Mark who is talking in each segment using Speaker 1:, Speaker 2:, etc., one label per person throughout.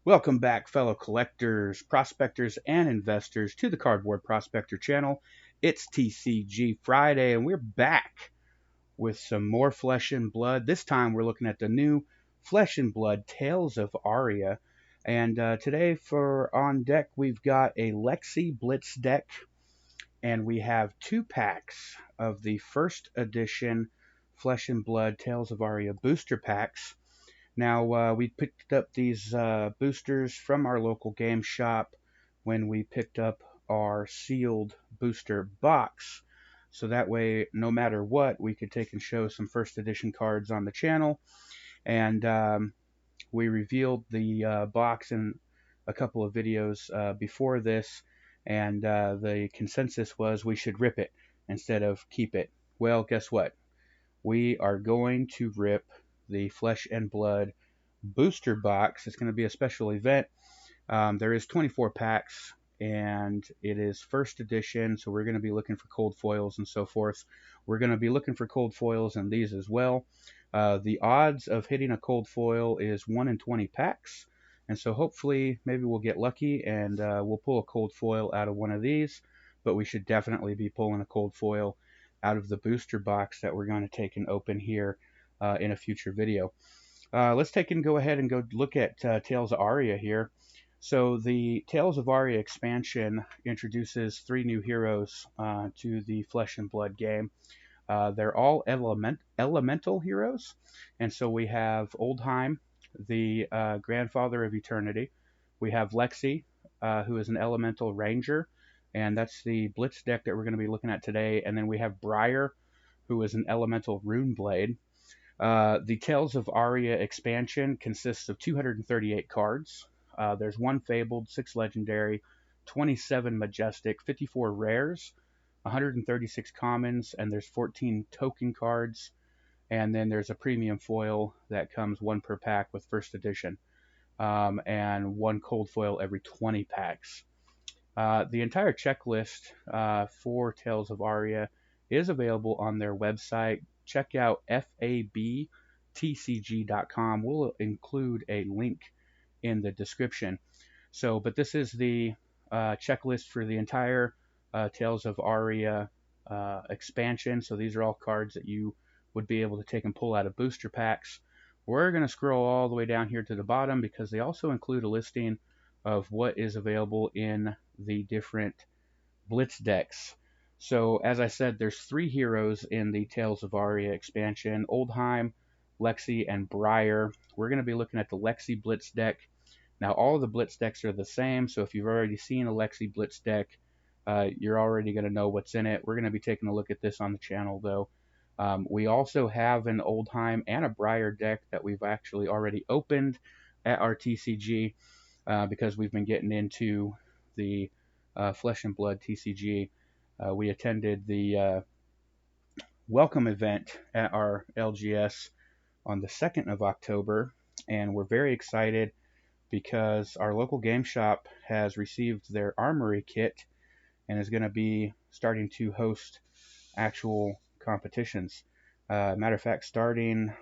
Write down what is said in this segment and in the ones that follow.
Speaker 1: Welcome back, fellow collectors, prospectors, and investors to the Cardboard Prospector channel. It's TCG Friday, and we're back with some more Flesh and Blood. This time we're looking at the new Flesh and Blood Tales of Aria. And today for on deck, we've got a Lexi Blitz deck, and we have 2 packs of the first edition Flesh and Blood Tales of Aria booster packs. Now, we picked up these boosters from our local game shop when we picked up our sealed booster box. So that way, no matter what, we could take and show some first edition cards on the channel. And we revealed the box in a couple of videos before this, and the consensus was we should rip it instead of keep it. Well, guess what? We are going to rip the Flesh and Blood booster box. It's going to be a special event. There is 24 packs, and it is first edition, so we're going to be looking for cold foils and so forth. We're going to be looking for cold foils in these as well. The odds of hitting a cold foil is 1 in 20 packs, and so hopefully maybe we'll get lucky and we'll pull a cold foil out of one of these, but we should definitely be pulling a cold foil out of the booster box that we're going to take and open here in a future video. Let's take and go ahead and go look at Tales of Aria here. So the Tales of Aria expansion introduces 3 new heroes to the Flesh and Blood game. They're all elemental heroes, and so we have Oldheim, the grandfather of eternity. We have Lexi, who is an elemental ranger, and that's the Blitz deck that we're going to be looking at today. And then we have Briar, who is an elemental rune blade. The Tales of Aria expansion consists of 238 cards. There's 1 Fabled, 6 Legendary, 27 Majestic, 54 Rares, 136 Commons, and there's 14 Token cards. And then there's a Premium Foil that comes 1 per pack with First Edition, and 1 Cold Foil every 20 packs. The entire checklist for Tales of Aria is available on their website. Check out fabtcg.com. We'll include a link in the description. But this is the checklist for the entire Tales of Aria expansion. So these are all cards that you would be able to take and pull out of booster packs. We're going to scroll all the way down here to the bottom because they also include a listing of what is available in the different Blitz decks. So as I said, there's 3 heroes in the Tales of Aria expansion: Oldheim, Lexi, and Briar. We're going to be looking at the Lexi Blitz deck. Now all of the Blitz decks are the same, so if you've already seen a Lexi Blitz deck, you're already going to know what's in it. We're going to be taking a look at this on the channel though. We also have an Oldheim and a Briar deck that we've actually already opened at our TCG because we've been getting into the Flesh and Blood TCG. We attended the welcome event at our LGS on the 2nd of October, and we're very excited because our local game shop has received their armory kit and is going to be starting to host actual competitions. Matter of fact, starting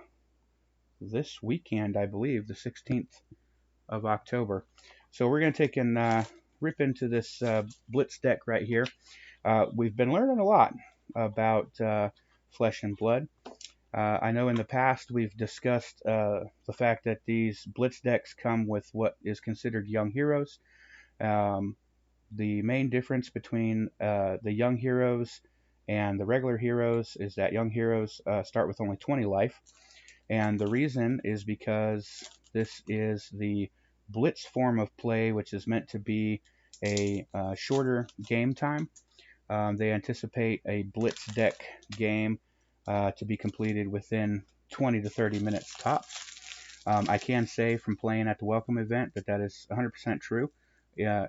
Speaker 1: this weekend, I believe, the 16th of October. So we're going to take and rip into this Blitz deck right here. We've been learning a lot about Flesh and Blood. I know in the past we've discussed the fact that these Blitz decks come with what is considered young heroes. The main difference between the young heroes and the regular heroes is that young heroes start with only 20 life. And the reason is because this is the Blitz form of play, which is meant to be a shorter game time. They anticipate a Blitz deck game to be completed within 20 to 30 minutes tops. I can say from playing at the welcome event that is 100% true.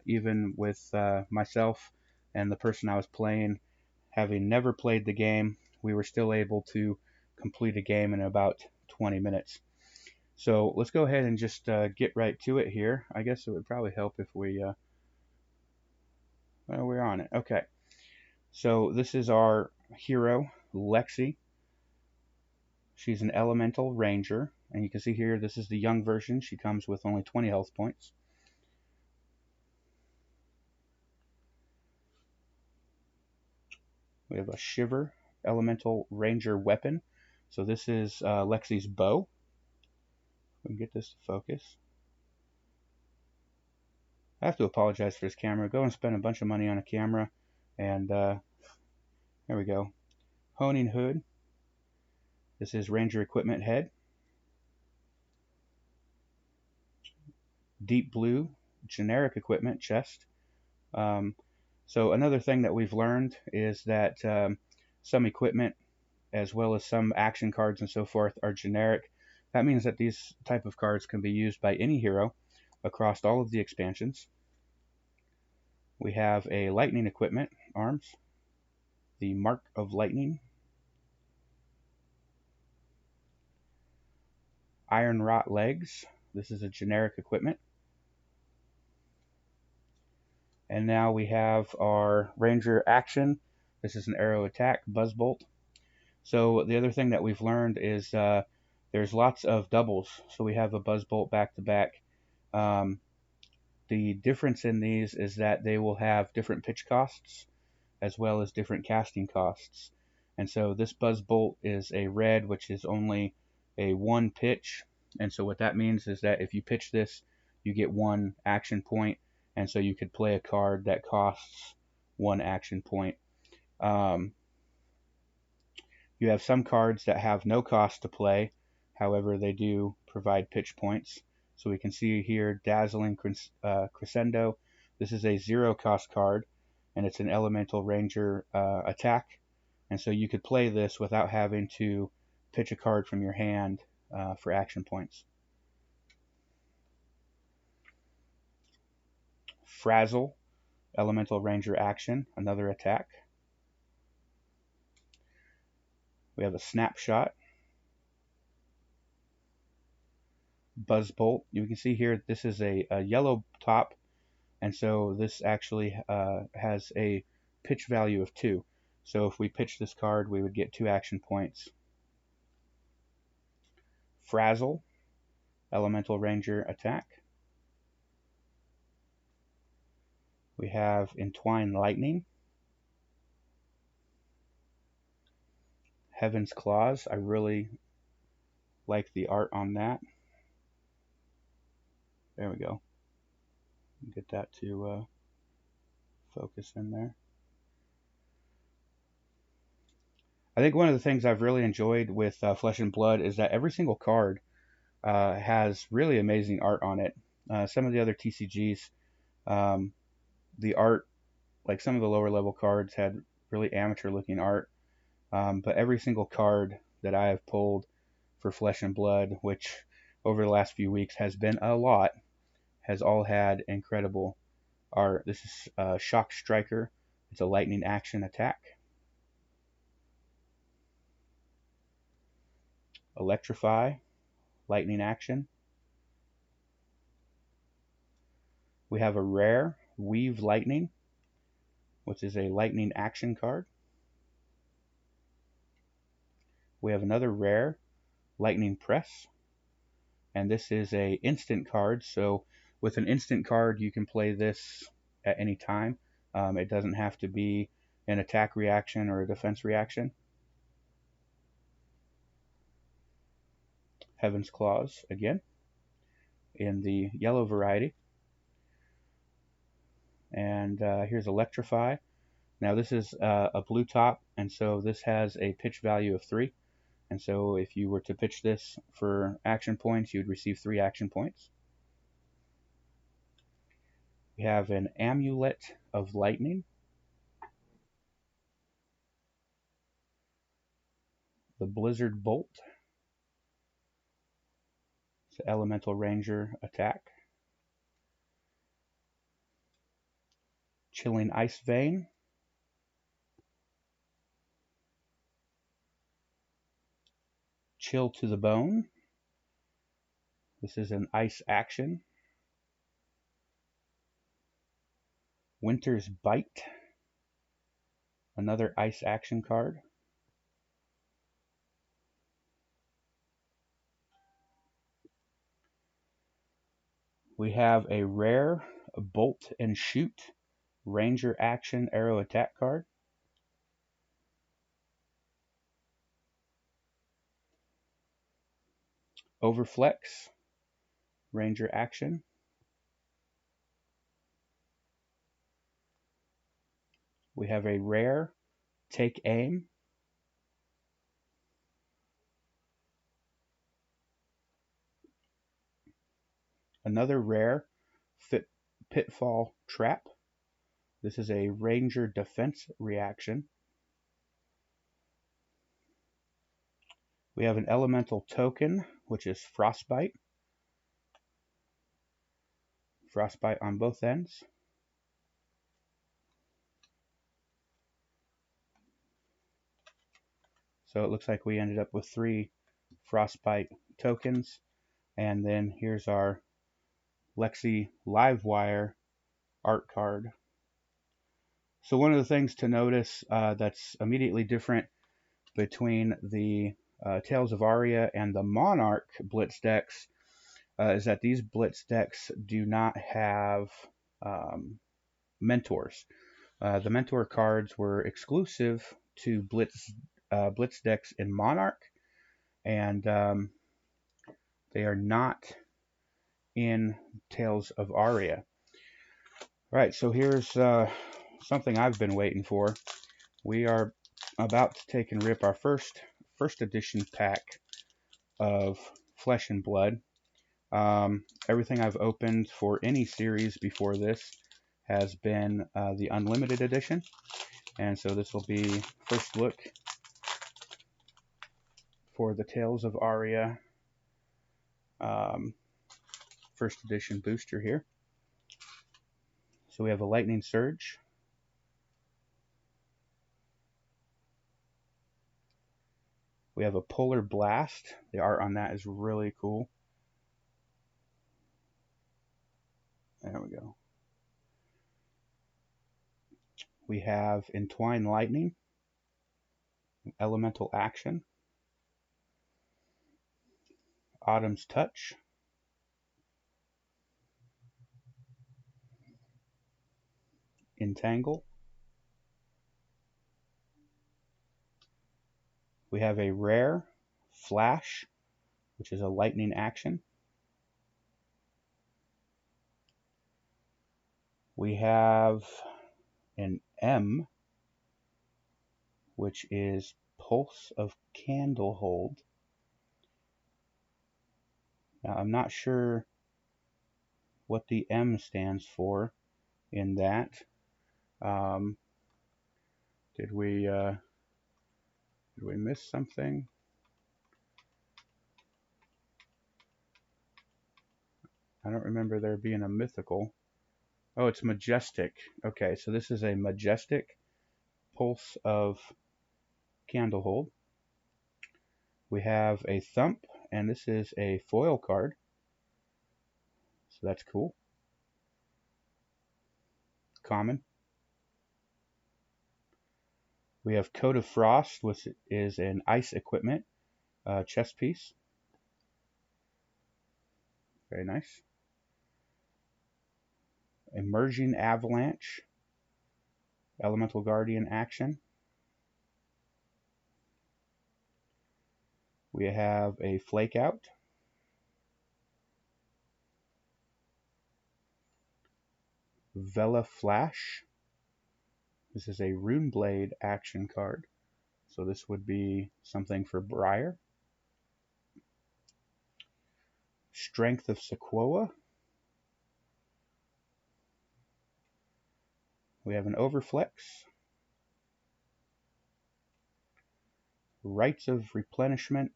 Speaker 1: Even with myself and the person I was playing having never played the game, we were still able to complete a game in about 20 minutes. So let's go ahead and just get right to it here. I guess it would probably help if we're on it. Okay. So this is our hero, Lexi. She's an elemental ranger, and you can see here this is the young version. She comes with only 20 health points. We have a Shiver Elemental Ranger weapon. So this is Lexi's bow. We can get this to focus. I have to apologize for this camera. Go and spend a bunch of money on a camera. And there we go. Honing hood. This is Ranger equipment head. Deep blue generic equipment chest. So another thing that we've learned is that some equipment as well as some action cards and so forth are generic. That means that these type of cards can be used by any hero across all of the expansions. We have a lightning equipment arms, the Mark of Lightning, Iron Rot legs. This is a generic equipment. And now we have our Ranger action. This is an arrow attack, Buzzbolt. So the other thing that we've learned is there's lots of doubles. So we have a Buzzbolt back to back. The difference in these is that they will have different pitch costs as well as different casting costs. And so this Buzzbolt is a red, which is only a 1 pitch. And so what that means is that if you pitch this, you get 1 action point. And so you could play a card that costs 1 action point. You have some cards that have no cost to play. However, they do provide pitch points. So we can see here Dazzling Crescendo. This is a 0 cost card, and it's an Elemental Ranger attack. And so you could play this without having to pitch a card from your hand for action points. Frazzle, Elemental Ranger action, another attack. We have a Snapshot, Buzzbolt. You can see here this is a yellow top, and so this actually has a pitch value of 2. So if we pitch this card, we would get 2 action points. Frazzle, Elemental Ranger attack. We have Entwine Lightning, Heaven's Claws. I really like the art on that. There we go. Get that to focus in there. I think one of the things I've really enjoyed with Flesh and Blood is that every single card has really amazing art on it. Some of the other TCGs, the art, like some of the lower level cards, had really amateur looking art. But every single card that I have pulled for Flesh and Blood, which over the last few weeks has been a lot, has all had incredible art. This is Shock Striker. It's a lightning action attack. Electrify, lightning action. We have a rare, Weave Lightning, which is a lightning action card. We have another rare, Lightning Press, and this is a instant card. So with an instant card, you can play this at any time. It doesn't have to be an attack reaction or a defense reaction. Heaven's Claws again in the yellow variety. And here's Electrify. Now this is a blue top, and so this has a pitch value of 3. And so if you were to pitch this for action points, you would receive 3 action points. We have an Amulet of Lightning, the Blizzard Bolt. It's an Elemental Ranger attack. Chilling Ice Vein. Chill to the Bone. This is an ice action. Winter's Bite. Another ice action card. We have a rare Bolt and Shoot Ranger action arrow attack card. Overflex, Ranger action. We have a rare, Take Aim. Another rare, Pitfall Trap. This is a Ranger defense reaction. We have an elemental token, which is Frostbite. Frostbite on both ends. So it looks like we ended up with 3 Frostbite tokens. And then here's our Lexi Livewire art card. So one of the things to notice that's immediately different between the Tales of Aria and the Monarch Blitz decks is that these Blitz decks do not have mentors. The mentor cards were exclusive to Blitz decks in Monarch, and they are not in Tales of Aria. All right, so here's something I've been waiting for. We are about to take and rip our first edition pack of Flesh and Blood. Everything I've opened for any series before this has been the Unlimited Edition, and so this will be first look for the Tales of Aria first edition booster here. So we have a Lightning Surge, we have a Polar Blast. The art on that is really cool. There we go. We have Entwine Lightning, Elemental Action, Autumn's Touch, Entangle. We have a rare Flash, which is a lightning action. We have an M, which is Pulse of Candlehold. Now, I'm not sure what the M stands for in that. Did we miss something? I don't remember there being a mythical. Oh, it's Majestic. Okay, so this is a Majestic Pulse of Candlehold. We have a Thump, and this is a foil card. So that's cool. Common. We have Coat of Frost, which is an ice equipment chess piece. Very nice. Emerging Avalanche, Elemental Guardian action. We have a Flake Out. Vela Flash. This is a Runeblade action card. So this would be something for Briar. Strength of Sequoia. We have an Overflex. Rites of Replenishment.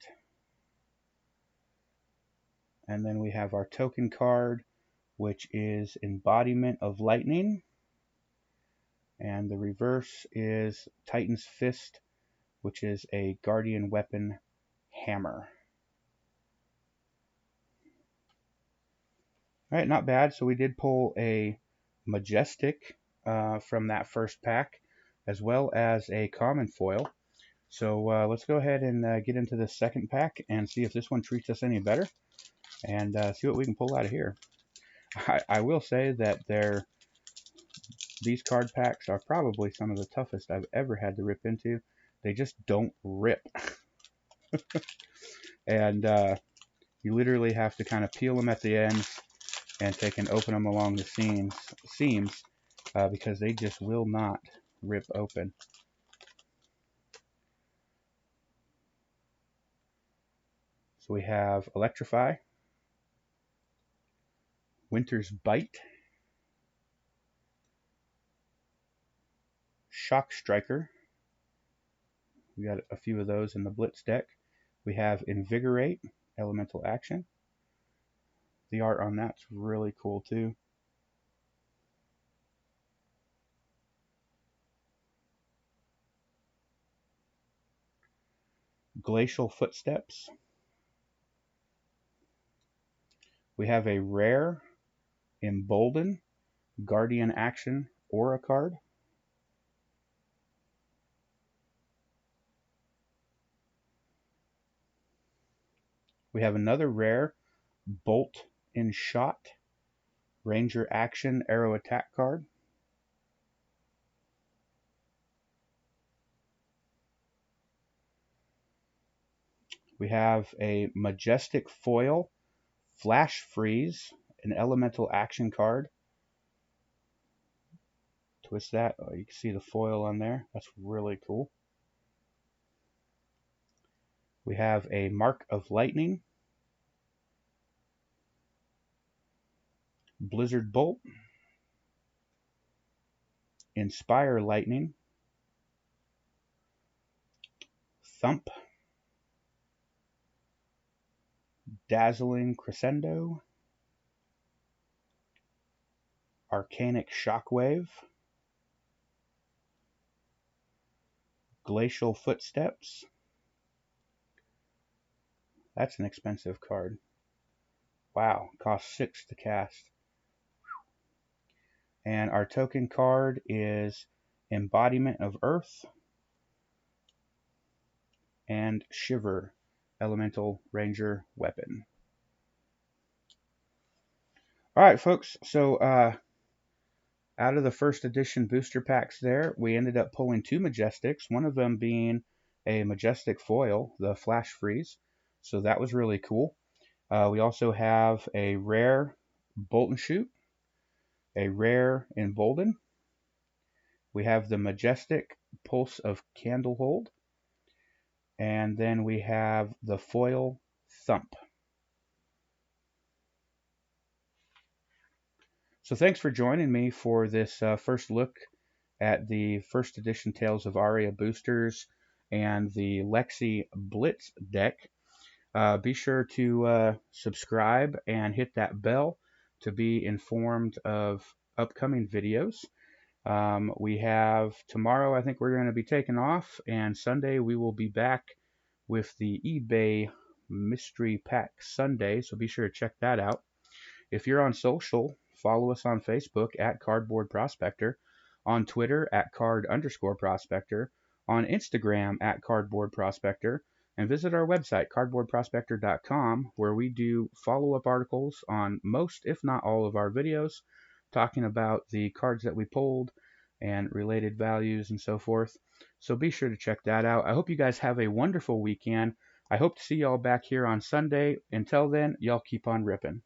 Speaker 1: And then we have our token card, which is Embodiment of Lightning. And the reverse is Titan's Fist, which is a Guardian Weapon Hammer. Alright, not bad. So we did pull a Majestic from that first pack, as well as a common foil. So let's go ahead and get into the second pack and see if this one treats us any better, and see what we can pull out of here. I will say that these card packs are probably some of the toughest I've ever had to rip into. They just don't rip. And You literally have to kind of peel them at the ends and take and open them along the seams because they just will not rip open. So we have Electrify, Winter's Bite, Shock Striker. We got a few of those in the Blitz deck. We have Invigorate, Elemental Action. The art on that's really cool too. Glacial Footsteps. We have a rare Embolden Guardian Action Aura card. We have another rare Bolt in Shot Ranger Action Arrow Attack card. We have a Majestic Foil Flash Freeze, an Elemental Action card. Twist that. Oh, you can see the foil on there. That's really cool. We have a Mark of Lightning, Blizzard Bolt, Inspire Lightning, Thump, Dazzling Crescendo, Arcanic Shockwave, Glacial Footsteps. That's an expensive card. Wow, costs 6 to cast. And our token card is Embodiment of Earth and Shiver, Elemental Ranger Weapon. All right, folks. So out of the first edition booster packs there, we ended up pulling 2 Majestics, one of them being a Majestic Foil, the Flash Freeze. So that was really cool. We also have a rare Bolt and Shoot, a rare Embolden. We have the Majestic Pulse of Candlehold. And then we have the foil Thump. So thanks for joining me for this first look at the first edition Tales of Aria boosters and the Lexi Blitz deck. Be sure to subscribe and hit that bell to be informed of upcoming videos. We have tomorrow, I think we're going to be taking off, and Sunday we will be back with the eBay Mystery Pack Sunday, so be sure to check that out. If you're on social, follow us on Facebook at Cardboard Prospector, on Twitter at Card_Prospector, on Instagram at Cardboard Prospector, and visit our website, cardboardprospector.com, where we do follow-up articles on most, if not all, of our videos, talking about the cards that we pulled and related values and so forth. So be sure to check that out. I hope you guys have a wonderful weekend. I hope to see y'all back here on Sunday. Until then, y'all keep on ripping.